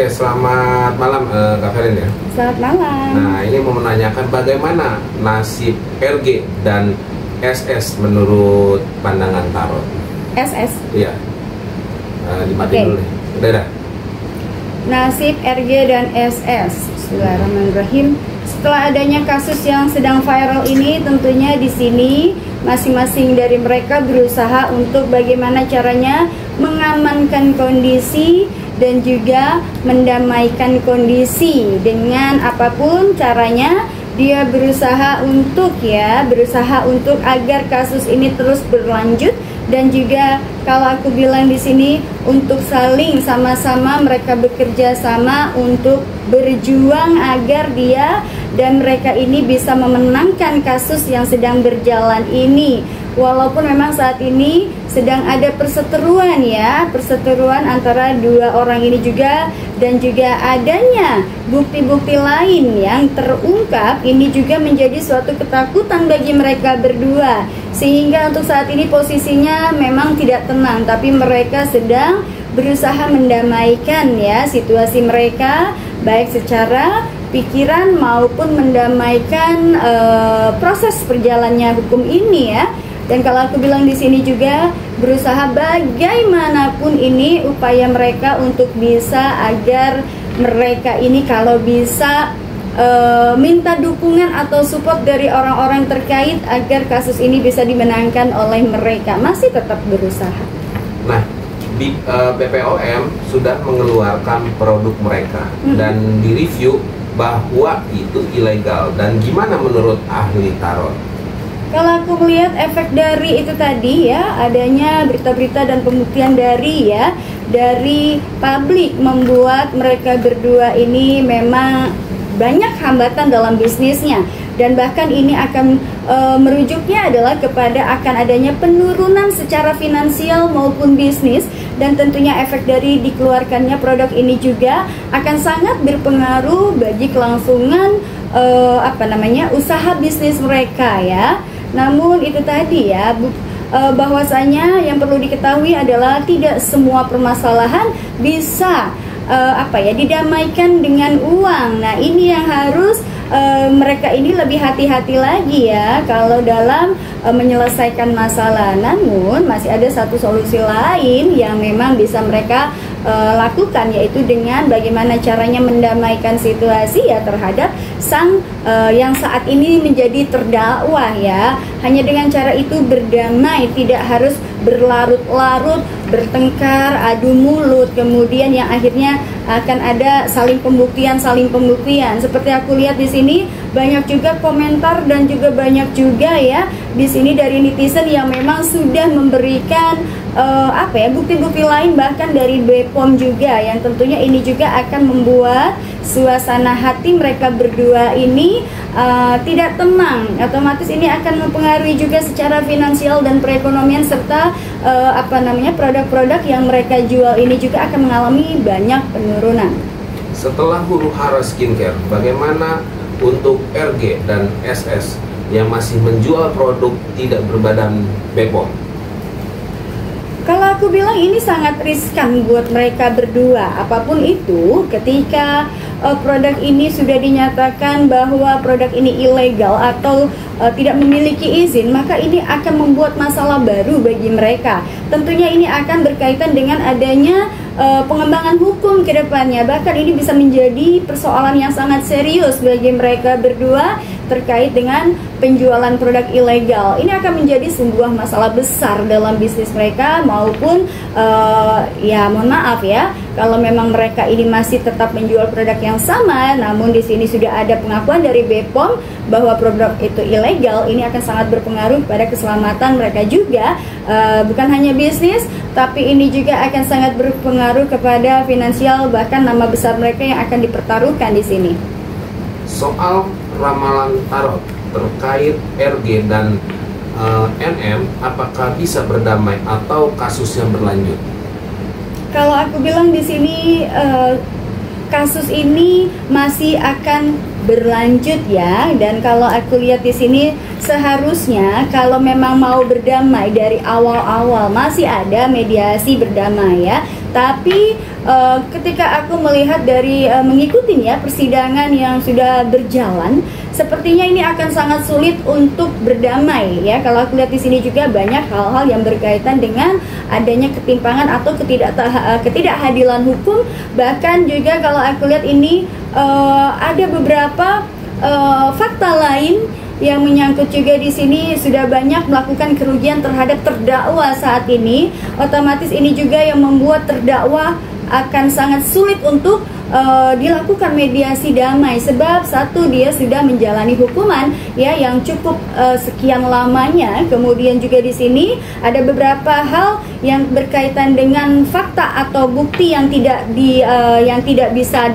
Oke, selamat malam Kak Ferin ya. Selamat malam. Nah, ini mau menanyakan bagaimana nasib RG dan SS menurut pandangan tarot. SS? Iya. Dimatiin dulu nih. Udah. Nasib RG dan SS. Bismillahirrahmanirrahim. Setelah adanya kasus yang sedang viral ini, tentunya di sini masing-masing dari mereka berusaha untuk bagaimana caranya mengamankan kondisi dan juga mendamaikan kondisi dengan apapun caranya. Dia berusaha untuk agar kasus ini terus berlanjut, dan juga kalau aku bilang di sini untuk saling sama-sama mereka bekerja sama untuk berjuang agar dia dan mereka ini bisa memenangkan kasus yang sedang berjalan ini. Walaupun memang saat ini sedang ada perseteruan antara dua orang ini juga, dan juga adanya bukti-bukti lain yang terungkap, ini juga menjadi suatu ketakutan bagi mereka berdua, sehingga untuk saat ini posisinya memang tidak tenang, tapi mereka sedang berusaha mendamaikan situasi mereka, baik secara pikiran maupun mendamaikan proses perjalannya hukum ini ya. Dan kalau aku bilang di sini juga berusaha bagaimanapun ini upaya mereka untuk bisa agar mereka ini kalau bisa minta dukungan atau support dari orang-orang terkait agar kasus ini bisa dimenangkan oleh mereka, masih tetap berusaha. Nah, BPOM sudah mengeluarkan produk mereka dan direview bahwa itu ilegal. Dan gimana menurut ahli tarot? Kalau aku melihat efek dari itu tadi ya, adanya berita-berita dan pembuktian dari publik membuat mereka berdua ini memang banyak hambatan dalam bisnisnya, dan bahkan ini akan merujuknya adalah kepada akan adanya penurunan secara finansial maupun bisnis, dan tentunya efek dari dikeluarkannya produk ini juga akan sangat berpengaruh bagi kelangsungan usaha bisnis mereka ya. Namun itu tadi ya, bahwasanya yang perlu diketahui adalah tidak semua permasalahan bisa didamaikan dengan uang. Nah, ini yang harus mereka ini lebih hati-hati lagi ya kalau dalam menyelesaikan masalah. Namun masih ada satu solusi lain yang memang bisa mereka lakukan, yaitu dengan bagaimana caranya mendamaikan situasi ya terhadap sang yang saat ini menjadi terdakwa ya. Hanya dengan cara itu berdamai, tidak harus berlarut-larut, bertengkar, adu mulut, kemudian yang akhirnya akan ada saling pembuktian. Seperti aku lihat di sini banyak juga komentar dan juga banyak juga ya di sini dari netizen yang memang sudah memberikan bukti-bukti lain, bahkan dari BPOM juga, yang tentunya ini juga akan membuat suasana hati mereka berdua ini tidak tenang. Otomatis ini akan mempengaruhi juga secara finansial dan perekonomian, serta produk-produk yang mereka jual ini juga akan mengalami banyak penurunan. Setelah huru hara skincare, bagaimana untuk RG dan SS yang masih menjual produk tidak berbadan BPOM? Kalau aku bilang ini sangat riskan buat mereka berdua. Apapun itu, ketika produk ini sudah dinyatakan bahwa produk ini ilegal atau tidak memiliki izin, maka ini akan membuat masalah baru bagi mereka. Tentunya ini akan berkaitan dengan adanya pengembangan hukum ke depannya. Bahkan ini bisa menjadi persoalan yang sangat serius bagi mereka berdua terkait dengan penjualan produk ilegal. Ini akan menjadi sebuah masalah besar dalam bisnis mereka, maupun mohon maaf ya, kalau memang mereka ini masih tetap menjual produk yang sama, namun di sini sudah ada pengakuan dari BPOM bahwa produk itu ilegal, ini akan sangat berpengaruh pada keselamatan mereka juga. Bukan hanya bisnis, tapi ini juga akan sangat berpengaruh kepada finansial, bahkan nama besar mereka yang akan dipertaruhkan di sini. Soal ramalan tarot terkait RG dan NM, apakah bisa berdamai atau kasusnya berlanjut? Kalau aku bilang di sini kasus ini masih akan berlanjut ya, dan kalau aku lihat di sini seharusnya kalau memang mau berdamai dari awal-awal masih ada mediasi berdamai ya. Tapi ketika aku melihat dari mengikutinya persidangan yang sudah berjalan, sepertinya ini akan sangat sulit untuk berdamai ya. Kalau aku lihat di sini juga banyak hal-hal yang berkaitan dengan adanya ketimpangan atau ketidakhadilan hukum. Bahkan juga kalau aku lihat ini ada beberapa fakta lain yang menyangkut juga di sini, sudah banyak melakukan kerugian terhadap terdakwa saat ini. Otomatis ini juga yang membuat terdakwa akan sangat sulit untuk dilakukan mediasi damai, sebab satu, dia sudah menjalani hukuman ya yang cukup sekian lamanya. Kemudian juga di sini ada beberapa hal yang berkaitan dengan fakta atau bukti yang tidak bisa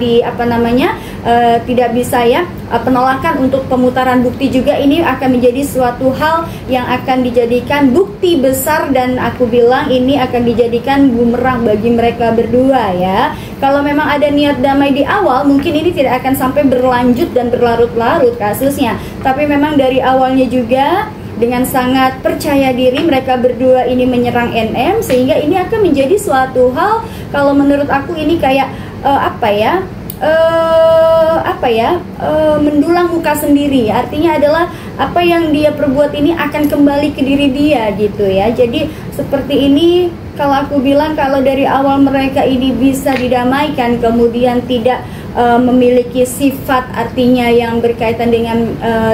tidak bisa ya, penolakan untuk pemutaran bukti juga ini akan menjadi suatu hal yang akan dijadikan bukti besar, dan aku bilang ini akan dijadikan bumerang bagi mereka berdua ya. Kalau memang ada niat damai di awal, mungkin ini tidak akan sampai berlanjut dan berlarut-larut kasusnya. Tapi memang dari awalnya juga dengan sangat percaya diri mereka berdua ini menyerang NM, sehingga ini akan menjadi suatu hal, kalau menurut aku ini kayak mendulang muka sendiri. Artinya adalah apa yang dia perbuat ini akan kembali ke diri dia gitu ya. Jadi seperti ini, kalau aku bilang kalau dari awal mereka ini bisa didamaikan, kemudian tidak memiliki sifat artinya yang berkaitan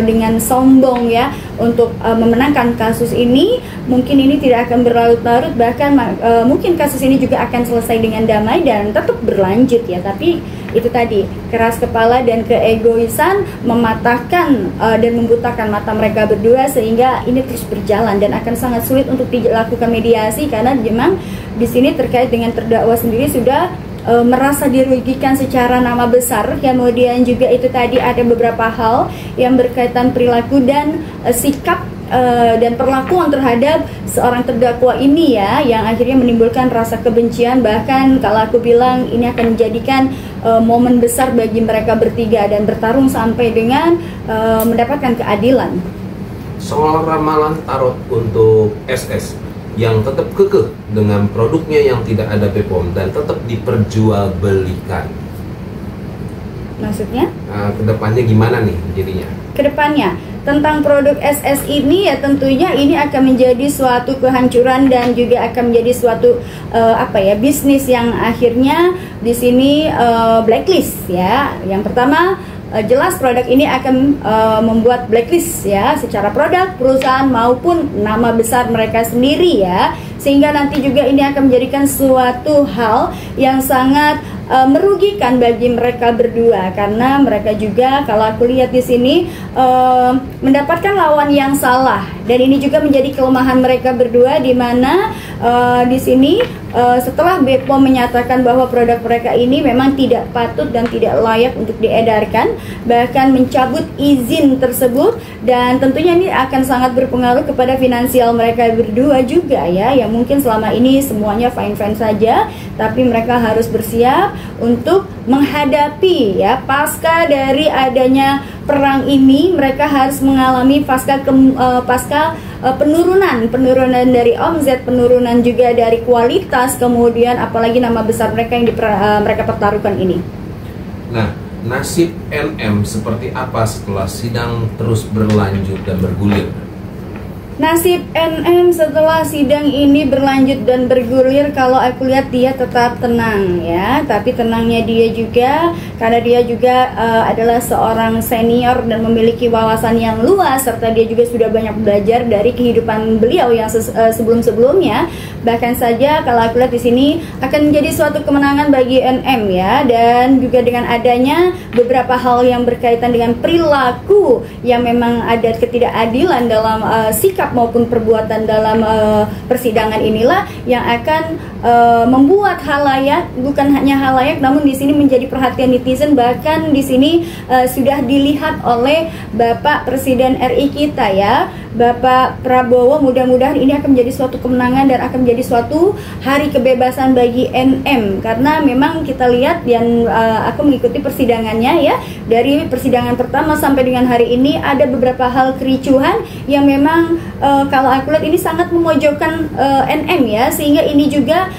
dengan sombong ya untuk memenangkan kasus ini, mungkin ini tidak akan berlarut-larut, bahkan mungkin kasus ini juga akan selesai dengan damai dan tetap berlanjut ya. Tapi itu tadi, keras kepala dan keegoisan mematahkan dan membutakan mata mereka berdua, sehingga ini terus berjalan dan akan sangat sulit untuk dilakukan mediasi, karena memang di sini terkait dengan terdakwa sendiri sudah merasa dirugikan secara nama besar. Kemudian juga itu tadi ada beberapa hal yang berkaitan perilaku dan sikap dan perlakuan terhadap seorang terdakwa ini ya, yang akhirnya menimbulkan rasa kebencian. Bahkan kalau aku bilang ini akan menjadikan momen besar bagi mereka bertiga dan bertarung sampai dengan mendapatkan keadilan. Soal ramalan tarot untuk SS yang tetap kekeh dengan produknya yang tidak ada BPOM dan tetap diperjualbelikan. Maksudnya? Kedepannya gimana nih jadinya? Kedepannya tentang produk SS ini ya, tentunya ini akan menjadi suatu kehancuran dan juga akan menjadi suatu bisnis yang akhirnya di sini blacklist ya. Yang pertama, jelas produk ini akan membuat blacklist ya, secara produk, perusahaan maupun nama besar mereka sendiri ya, sehingga nanti juga ini akan menjadikan suatu hal yang sangat merugikan bagi mereka berdua, karena mereka juga kalau aku lihat di sini mendapatkan lawan yang salah, dan ini juga menjadi kelemahan mereka berdua, di mana di sini setelah BPOM menyatakan bahwa produk mereka ini memang tidak patut dan tidak layak untuk diedarkan, bahkan mencabut izin tersebut, dan tentunya ini akan sangat berpengaruh kepada finansial mereka berdua juga ya, yang mungkin selama ini semuanya fine-fine saja, tapi mereka harus bersiap untuk menghadapi ya, pasca dari adanya perang ini, mereka harus mengalami pasca penurunan dari omset, penurunan juga dari kualitas, kemudian apalagi nama besar mereka yang mereka pertaruhkan ini. Nah, nasib NM seperti apa setelah sidang terus berlanjut dan bergulir? Nasib NM setelah sidang ini berlanjut dan bergulir, kalau aku lihat dia tetap tenang ya. Tapi tenangnya dia juga karena dia juga adalah seorang senior dan memiliki wawasan yang luas, serta dia juga sudah banyak belajar dari kehidupan beliau yang sebelum-sebelumnya. Bahkan saja kalau aku lihat di sini akan menjadi suatu kemenangan bagi NM ya, dan juga dengan adanya beberapa hal yang berkaitan dengan perilaku yang memang ada ketidakadilan dalam sikap maupun perbuatan dalam persidangan inilah yang akan membuat halayak, bukan hanya halayak, namun di sini menjadi perhatian netizen. Bahkan di sini sudah dilihat oleh Bapak Presiden RI kita ya, Bapak Prabowo. Mudah-mudahan ini akan menjadi suatu kemenangan dan akan menjadi suatu hari kebebasan bagi NM, karena memang kita lihat dan aku mengikuti persidangannya ya, dari persidangan pertama sampai dengan hari ini ada beberapa hal kericuhan yang memang kalau aku lihat ini sangat memojokkan NM ya, sehingga ini juga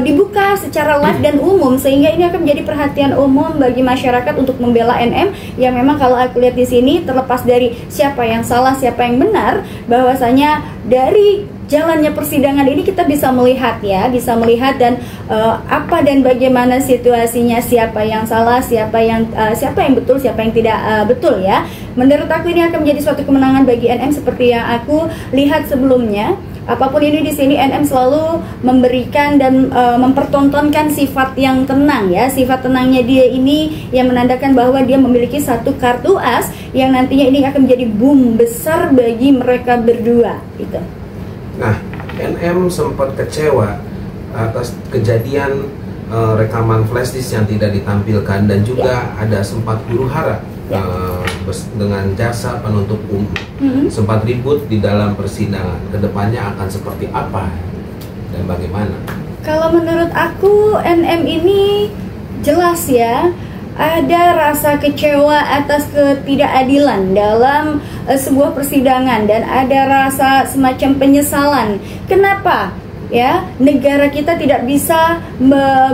dibuka secara live dan umum, sehingga ini akan menjadi perhatian umum bagi masyarakat untuk membela NM yang memang kalau aku lihat di sini, terlepas dari siapa yang salah siapa yang benar, bahwasanya dari jalannya persidangan ini kita bisa melihat ya, bisa melihat dan apa dan bagaimana situasinya, siapa yang salah, siapa yang betul, siapa yang tidak betul ya. Menurut aku ini akan menjadi suatu kemenangan bagi NM seperti yang aku lihat sebelumnya. Apapun ini di sini NM selalu memberikan dan mempertontonkan sifat yang tenang ya. Sifat tenangnya dia ini yang menandakan bahwa dia memiliki satu kartu as yang nantinya ini akan menjadi boom besar bagi mereka berdua gitu. Nah, NM sempat kecewa atas kejadian rekaman flash disk yang tidak ditampilkan, dan juga ada sempat huru-hara dengan jasa penuntut umum. Sempat ribut di dalam persidangan. Kedepannya akan seperti apa dan bagaimana? Kalau menurut aku NM ini jelas ya, ada rasa kecewa atas ketidakadilan dalam sebuah persidangan, dan ada rasa semacam penyesalan. Kenapa? Ya, negara kita tidak bisa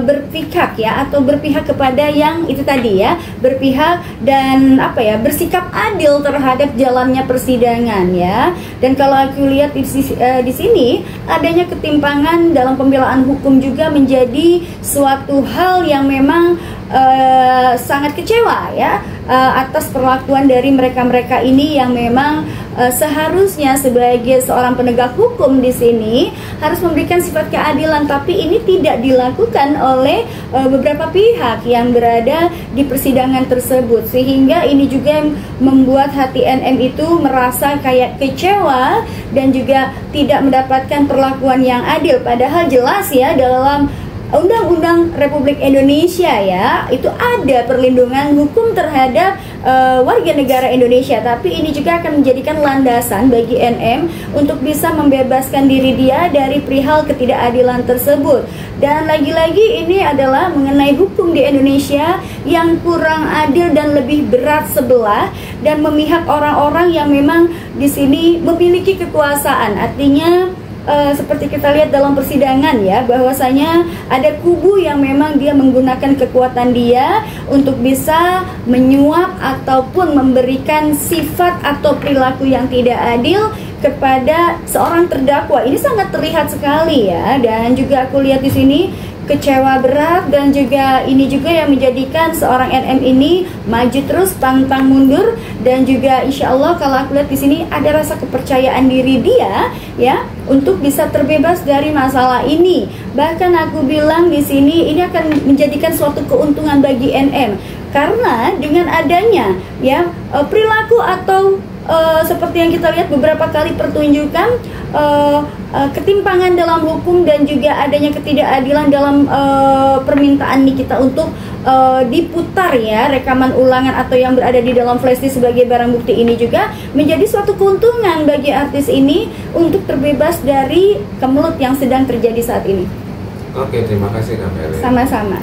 berpihak ya, atau berpihak kepada yang itu tadi ya, berpihak dan bersikap adil terhadap jalannya persidangan ya. Dan kalau aku lihat di sini adanya ketimpangan dalam pembelaan hukum juga menjadi suatu hal yang memang sangat kecewa ya atas perlakuan dari mereka-mereka ini yang memang seharusnya sebagai seorang penegak hukum di sini harus memberikan sifat keadilan, tapi ini tidak dilakukan oleh beberapa pihak yang berada di persidangan tersebut, sehingga ini juga membuat hati NM itu merasa kayak kecewa dan juga tidak mendapatkan perlakuan yang adil. Padahal jelas ya dalam Undang-Undang Republik Indonesia ya, itu ada perlindungan hukum terhadap warga negara Indonesia, tapi ini juga akan menjadikan landasan bagi NM untuk bisa membebaskan diri dia dari perihal ketidakadilan tersebut. Dan lagi-lagi ini adalah mengenai hukum di Indonesia yang kurang adil dan lebih berat sebelah, dan memihak orang-orang yang memang di sini memiliki kekuasaan. Artinya seperti kita lihat dalam persidangan ya, bahwasanya ada kubu yang memang dia menggunakan kekuatan dia untuk bisa menyuap ataupun memberikan sifat atau perilaku yang tidak adil kepada seorang terdakwa. Ini sangat terlihat sekali ya, dan juga aku lihat di sini kecewa berat, dan juga ini juga yang menjadikan seorang NM ini maju terus pantang mundur, dan juga insya Allah kalau aku lihat di sini ada rasa kepercayaan diri dia ya untuk bisa terbebas dari masalah ini. Bahkan aku bilang di sini ini akan menjadikan suatu keuntungan bagi NM, karena dengan adanya ya perilaku atau seperti yang kita lihat beberapa kali pertunjukan ketimpangan dalam hukum dan juga adanya ketidakadilan dalam permintaan kita untuk diputar ya rekaman ulangan atau yang berada di dalam flash disk sebagai barang bukti, ini juga menjadi suatu keuntungan bagi artis ini untuk terbebas dari kemelut yang sedang terjadi saat ini. Oke, terima kasih Kak Ferry. Sama-sama.